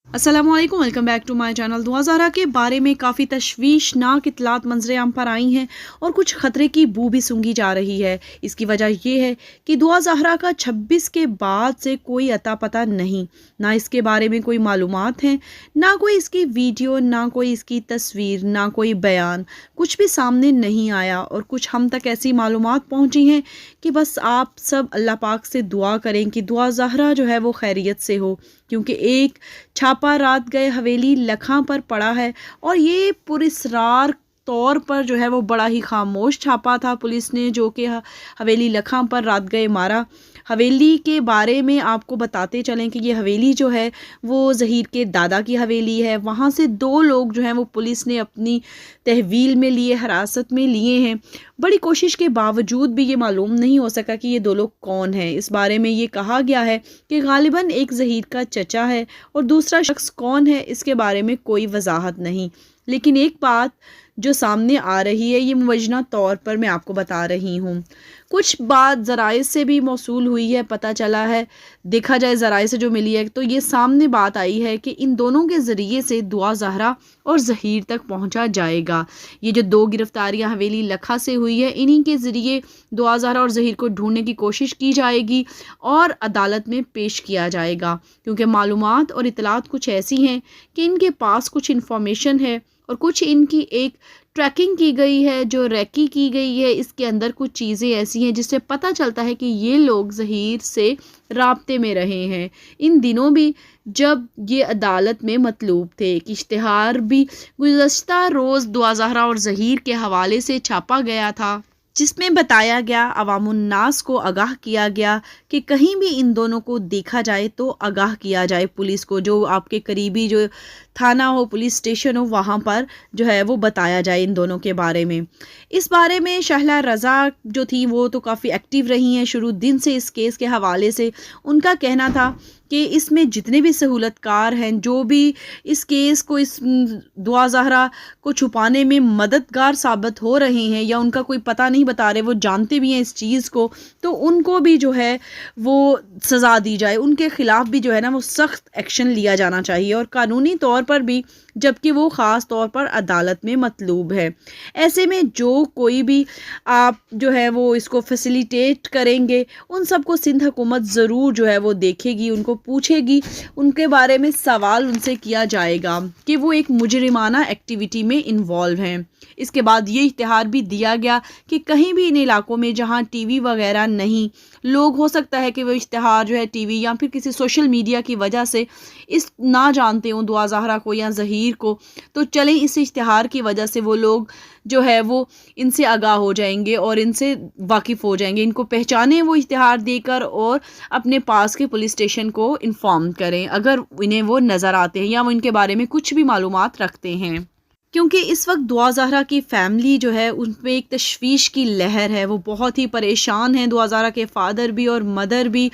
अस्सलामुअलैकुम, welcome back to my channel. Dua Zahra के बारे में काफ़ी तशवीशनाक इतलात मंजरे आम पर आई हैं और कुछ ख़तरे की बू भी सूंघी जा रही है। इसकी वजह यह है कि दुआ ज़हरा का 26 के बाद से कोई अता पता नहीं, ना इसके बारे में कोई मालूमात हैं, ना कोई इसकी वीडियो, ना कोई इसकी तस्वीर, ना कोई बयान, कुछ भी सामने नहीं आया। और कुछ हम तक ऐसी मालूमात पहुँची हैं कि बस आप सब अल्लाह पाक से दुआ करें कि दुआ ज़हरा जो है वो खैरियत से हो, क्योंकि एक छापा रात गए हवेली लखां पर पड़ा है और ये पुरस्रार तौर पर जो है वो बड़ा ही खामोश छापा था पुलिस ने, जो कि हवेली लखां पर रात गए मारा। हवेली के बारे में आपको बताते चलें कि ये हवेली जो है वो ज़हीर के दादा की हवेली है। वहाँ से 2 लोग जो हैं वो पुलिस ने अपनी तहवील में लिए, हिरासत में लिए हैं। बड़ी कोशिश के बावजूद भी ये मालूम नहीं हो सका कि ये 2 लोग कौन हैं। इस बारे में ये कहा गया है कि गालिबन एक ज़हीर का चचा है और दूसरा शख्स कौन है इसके बारे में कोई वजाहत नहीं। लेकिन एक बात जो सामने आ रही है, ये मुवज़्ज़ना तौर पर मैं आपको बता रही हूँ। कुछ बात ज़राए से भी मौसूल हुई है, पता चला है, देखा जाए ज़राए से जो मिली है तो ये सामने बात आई है कि इन दोनों के ज़रिए से दुआ ज़हरा और ज़हीर तक पहुँचा जाएगा। ये जो 2 गिरफ्तारियाँ हवेली लखा से हुई है, इन्हीं के ज़रिए दुआ ज़हरा और ज़हीर को ढूंढने की कोशिश की जाएगी और अदालत में पेश किया जाएगा, क्योंकि मालूमात और इतलात कुछ ऐसी हैं कि इनके पास कुछ इन्फॉर्मेशन है और कुछ इनकी एक ट्रैकिंग की गई है, जो रैकी की गई है। इसके अंदर कुछ चीज़ें ऐसी हैं जिससे पता चलता है कि ये लोग ज़हीर से राब्ते में रहे हैं। इन दिनों भी जब ये अदालत में मतलूब थे, एक इश्तिहार भी गुज़श्ता रोज़ दुआ ज़हरा और ज़हीर के हवाले से छापा गया था, जिसमें बताया गया, अवामुन्नास को आगाह किया गया कि कहीं भी इन दोनों को देखा जाए तो आगाह किया जाए पुलिस को। जो आपके करीबी जो थाना हो, पुलिस स्टेशन हो, वहाँ पर जो है वो बताया जाए इन दोनों के बारे में। इस बारे में शहला रज़ा जो थी वो तो काफ़ी एक्टिव रही हैं शुरू दिन से इस केस के हवाले से। उनका कहना था कि इसमें जितने भी सहूलतकार हैं, जो भी इस केस को, इस दुआ ज़हरा को छुपाने में मददगार साबित हो रहे हैं या उनका कोई पता नहीं बता रहे, वो जानते भी हैं इस चीज़ को, तो उनको भी जो है वो सज़ा दी जाए। उनके ख़िलाफ़ भी जो है ना वो सख्त एक्शन लिया जाना चाहिए और कानूनी तौर पर भी, जबकि वो ख़ास तौर पर अदालत में मतलूब है। ऐसे में जो कोई भी आप जो है वो इसको फैसिलिटेट करेंगे, उन सबको सिंध हुकूमत ज़रूर जो है वो देखेगी, उनको पूछेगी, उनके बारे में सवाल उनसे किया जाएगा कि वो एक मुजरिमाना एक्टिविटी में इन्वॉल्व हैं। इसके बाद ये इश्तिहार भी दिया गया कि कहीं भी इन इलाकों में जहाँ टीवी वगैरह नहीं, लोग हो सकता है कि वो इश्तिहार जो है टीवी या फिर किसी सोशल मीडिया की वजह से इस ना जानते हों दुआ ज़हरा को या ज़हीर को, तो चलें इस इश्तिहार की वजह से वो लोग जो है वो इनसे आगाह हो जाएंगे और इनसे वाकिफ़ हो जाएंगे, इनको पहचानें वो इश्तिहार देकर और अपने पास के पुलिस स्टेशन को इन्फॉर्म करें अगर इन्हें वो नज़र आते हैं या वो इनके बारे में कुछ भी मालूमात रखते हैं। क्योंकि इस वक्त दुआ ज़हरा की फ़ैमिली जो है उन पे एक तशवीश की लहर है, वो बहुत ही परेशान हैं, दुआ ज़हरा के फ़ादर भी और मदर भी।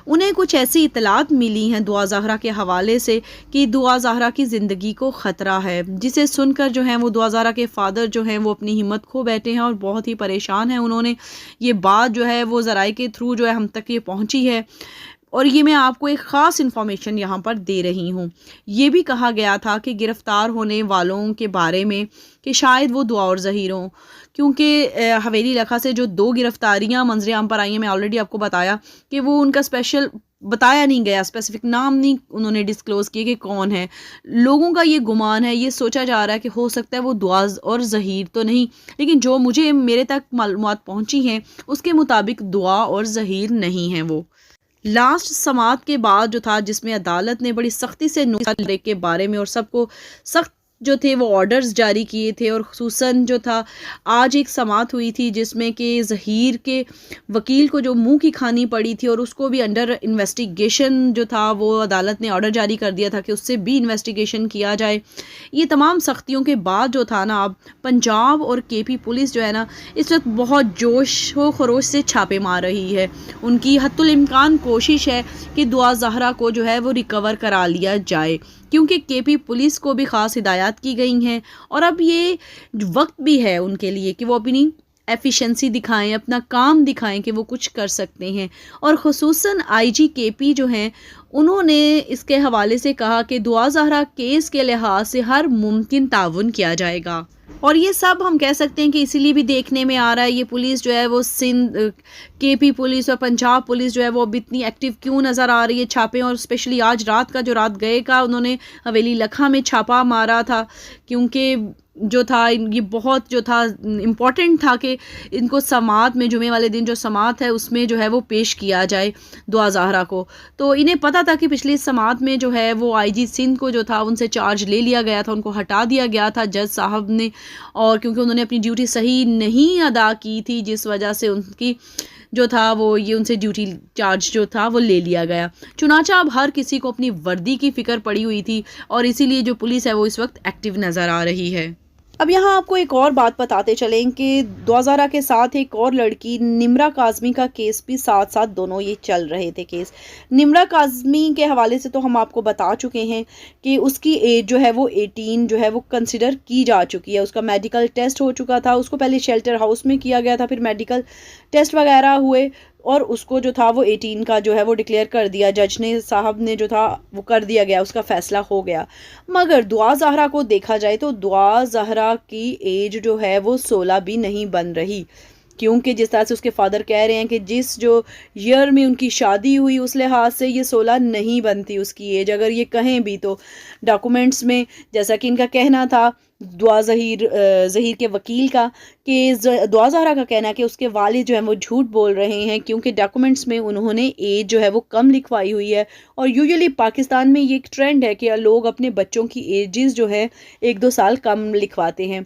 उन्हें कुछ ऐसी इतलात मिली हैं दुआ ज़हरा के हवाले से कि दुआ ज़हरा की ज़िंदगी को ख़तरा है, जिसे सुनकर जो है वो दुआ ज़हरा के फ़ादर जो हैं वो अपनी हिम्मत खो बैठे हैं और बहुत ही परेशान हैं। उन्होंने ये बात जो है वो ज़राए के थ्रू जो है हम तक ये पहुँची है और ये मैं आपको एक ख़ास इन्फॉर्मेशन यहाँ पर दे रही हूँ। ये भी कहा गया था कि गिरफ़्तार होने वालों के बारे में कि शायद वो दुआ और ज़हीर हों, क्योंकि हवेली लखा से जो 2 गिरफ़्तारियाँ मंजरे आम पर आई हैं, मैं ऑलरेडी आपको बताया कि वो उनका स्पेशल बताया नहीं गया, स्पेसिफिक नाम नहीं उन्होंने डिस्क्लोज़ किए कि कौन है। लोगों का ये गुमान है, ये सोचा जा रहा है कि हो सकता है वो दुआ और ज़हीर तो नहीं, लेकिन जो मुझे मेरे तक मालूमात पहुँची हैं उसके मुताबिक दुआ और ज़हीर नहीं हैं। वो लास्ट समाअत के बाद जो था, जिसमें अदालत ने बड़ी सख्ती से नोटिस के बारे में और सबको सख्त जो थे वो ऑर्डर्स जारी किए थे, और ख़ुसूसन जो था आज एक समाअत हुई थी जिसमें कि ज़हीर के वकील को जो मुंह की खानी पड़ी थी और उसको भी अंडर इन्वेस्टिगेशन जो था वो अदालत ने ऑर्डर जारी कर दिया था कि उससे भी इन्वेस्टिगेशन किया जाए। ये तमाम सख्तियों के बाद जो था ना, अब पंजाब और केपी पुलिस जो है ना इस वक्त बहुत जोश व खरोश से छापे मार रही है। उनकी हत्तुल इम्कान कोशिश है कि दुआ ज़हरा को जो है वो रिकवर करा लिया जाए, क्योंकि केपी पुलिस को भी ख़ास हिदायत की गई हैं और अब ये वक्त भी है उनके लिए कि वो अपनी ایفیشنسی دکھائیں, اپنا کام دکھائیں کہ وہ کچھ کر سکتے ہیں. اور خصوصاً آئی جی کے پی جو ہیں, انہوں نے اس کے حوالے سے کہا کہ دعا زہرا کیس کے لحاظ سے ہر ممکن تعاون کیا جائے گا. اور یہ سب ہم کہہ سکتے ہیں کہ اسی لیے بھی دیکھنے میں آ رہا ہے یہ پولیس جو ہے وہ سندھ کے پی پولیس اور پنجاب پولیس جو ہے وہ اب اتنی ایکٹیو کیوں نظر آ رہی ہے چھاپے. اور اسپیشلی آج رات کا جو رات گئے کا انہوں نے حویلی لکھا میں چھاپا مارا تھا, کیونکہ جو تھا یہ بہت جو تھا امپورٹنٹ تھا کہ ان کو سماعت میں, جمعے والے دن جو سماعت ہے اس میں جو ہے وہ پیش کیا جائے دعا زہرا کو. تو انہیں پتہ تھا کہ پچھلی سماعت میں جو ہے وہ آئی جی سندھ کو جو تھا ان سے چارج لے لیا گیا تھا, ان کو ہٹا دیا گیا تھا جج صاحب نے, اور کیونکہ انہوں نے اپنی ڈیوٹی صحیح نہیں ادا کی تھی جس وجہ سے ان کی جو تھا وہ یہ ان سے ڈیوٹی چارج جو تھا وہ لے لیا گیا. چنانچہ اب ہر کسی کو اپنی وردی کی فکر پڑی ہوئی تھی اور اسی لیے جو پولیس ہے وہ اس وقت ایکٹیو نظر آ رہی ہے. اب یہاں آپ کو ایک اور بات بتاتے چلیں کہ دعا زہرا کے ساتھ ایک اور لڑکی نمرہ کاظمی کا کیس بھی ساتھ ساتھ دونوں یہ چل رہے تھے کیس. نمرہ کاظمی کے حوالے سے تو ہم آپ کو بتا چکے ہیں کہ اس کی ایج جو ہے وہ 18 جو ہے وہ کنسیڈر کی جا چکی ہے. اس کا میڈیکل ٹیسٹ ہو چکا تھا, اس کو پہلے شیلٹر ہاؤس میں کیا گیا تھا, پھر میڈیکل ٹیسٹ وغیرہ ہوئے اور اس کو جو تھا وہ 18 کا جو ہے وہ ڈکلیئر کر دیا جج نے, صاحب نے جو تھا وہ کر دیا گیا, اس کا فیصلہ ہو گیا. مگر دعا زہرا کو دیکھا جائے تو دعا زہرا کی ایج جو ہے وہ 16 بھی نہیں بن رہی, کیونکہ جس طرح سے اس کے فادر کہہ رہے ہیں کہ جس جو ایئر میں ان کی شادی ہوئی اس لحاظ سے یہ 16 نہیں بنتی اس کی ایج. اگر یہ کہیں بھی تو ڈاکومنٹس میں, جیسا کہ ان کا کہنا تھا دعا ظہیر کے وکیل کا, کہ دعا زہرا کا کہنا ہے کہ اس کے والد جو ہیں وہ جھوٹ بول رہے ہیں کیونکہ ڈاکومنٹس میں انہوں نے ایج جو ہے وہ کم لکھوائی ہوئی ہے. اور یوزلی پاکستان میں یہ ایک ٹرینڈ ہے کہ لوگ اپنے بچوں کی ایجز جو ہے 1-2 سال کم لکھواتے ہیں.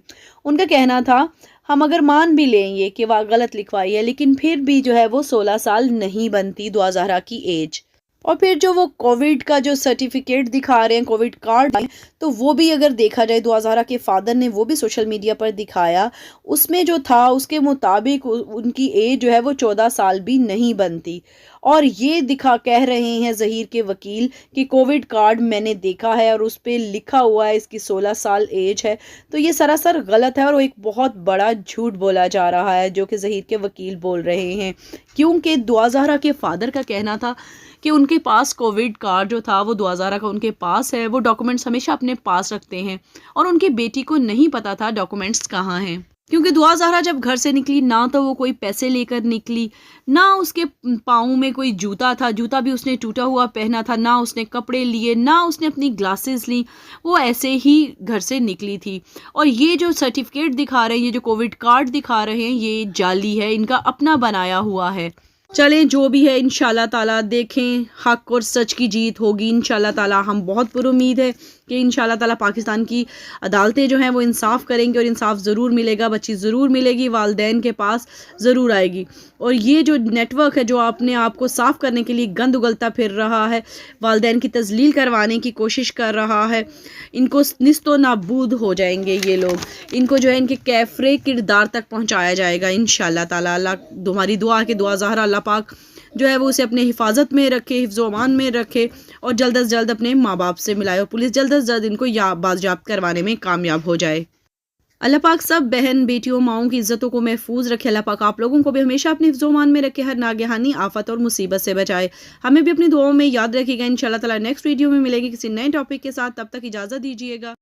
ان کا کہنا تھا ہم اگر مان بھی لیں یہ کہ وہ غلط لکھوائی ہے لیکن پھر بھی جو ہے وہ 16 سال نہیں بنتی دعا زہرا کی ایج. اور پھر جو وہ کووڈ کا جو سرٹیفکیٹ دکھا رہے ہیں, کووڈ کارڈ, تو وہ بھی اگر دیکھا جائے دعا زہرا کے فادر نے وہ بھی سوشل میڈیا پر دکھایا, اس میں جو تھا اس کے مطابق ان کی ایج جو ہے وہ 14 سال بھی نہیں بنتی. اور یہ کہہ رہے ہیں ظہیر کے وکیل کہ کووڈ کارڈ میں نے دیکھا ہے اور اس پہ لکھا ہوا ہے اس کی 16 سال ایج ہے. تو یہ سراسر غلط ہے اور وہ ایک بہت بڑا جھوٹ بولا جا رہا ہے جو کہ ظہیر کے وکیل بول رہے ہیں, کیونکہ دعا زہرا کے فادر کا کہنا تھا کہ ان کے پاس کووڈ کارڈ جو تھا وہ دعا زہرا کا ان کے پاس ہے, وہ ڈاکومنٹس ہمیشہ اپنے پاس رکھتے ہیں, اور ان کی بیٹی کو نہیں پتا تھا ڈاکومنٹس کہاں ہیں. کیونکہ دعا زہرا جب گھر سے نکلی نہ تو وہ کوئی پیسے لے کر نکلی, نہ اس کے پاؤں میں کوئی جوتا تھا, جوتا بھی اس نے ٹوٹا ہوا پہنا تھا, نہ اس نے کپڑے لیے, نہ اس نے اپنی گلاسز لیں, وہ ایسے ہی گھر سے نکلی تھی. اور یہ جو سرٹیفکیٹ دکھا رہے ہیں, یہ جو کووڈ کارڈ دکھا رہے ہیں, یہ جعلی ہے, ان کا اپنا بنایا ہوا ہے. چلیں جو بھی ہے انشاءاللہ تعالیٰ دیکھیں حق اور سچ کی جیت ہوگی انشاءاللہ تعالیٰ. ہم بہت پر امید ہے کہ انشاءاللہ تعالیٰ پاکستان کی عدالتیں جو ہیں وہ انصاف کریں گی اور انصاف ضرور ملے گا, بچی ضرور ملے گی, والدین کے پاس ضرور آئے گی. اور یہ جو نیٹ ورک ہے جو اپنے آپ کو صاف کرنے کے لیے گند اگلتا پھر رہا ہے, والدین کی تذلیل کروانے کی کوشش کر رہا ہے, ان کو نیست و نابود ہو جائیں گے یہ لوگ. ان کو جو ہے ان کے کیفرے کردار تک پہنچایا جائے گا انشاءاللہ تعالیٰ. اللہ تمہاری دعا کہ دعا زہرا اللہ پاک جو ہے وہ اسے اپنے حفاظت میں رکھے, حفظ و امان میں رکھے, اور جلد از جلد اپنے ماں باپ سے ملائے, اور پولیس جلد از جلد ان کو بازیافت کروانے میں کامیاب ہو جائے. اللہ پاک سب بہن بیٹیوں ماؤں کی عزتوں کو محفوظ رکھے. اللہ پاک آپ لوگوں کو بھی ہمیشہ اپنے حفظ و امان میں رکھے, ہر ناگہانی آفت اور مصیبت سے بچائے. ہمیں بھی اپنی دعاؤں میں یاد رکھے گا. انشاءاللہ تعالیٰ نیکسٹ ویڈیو میں ملے گی کسی نئے ٹاپک کے ساتھ. تب تک اجازت دیجیے گا.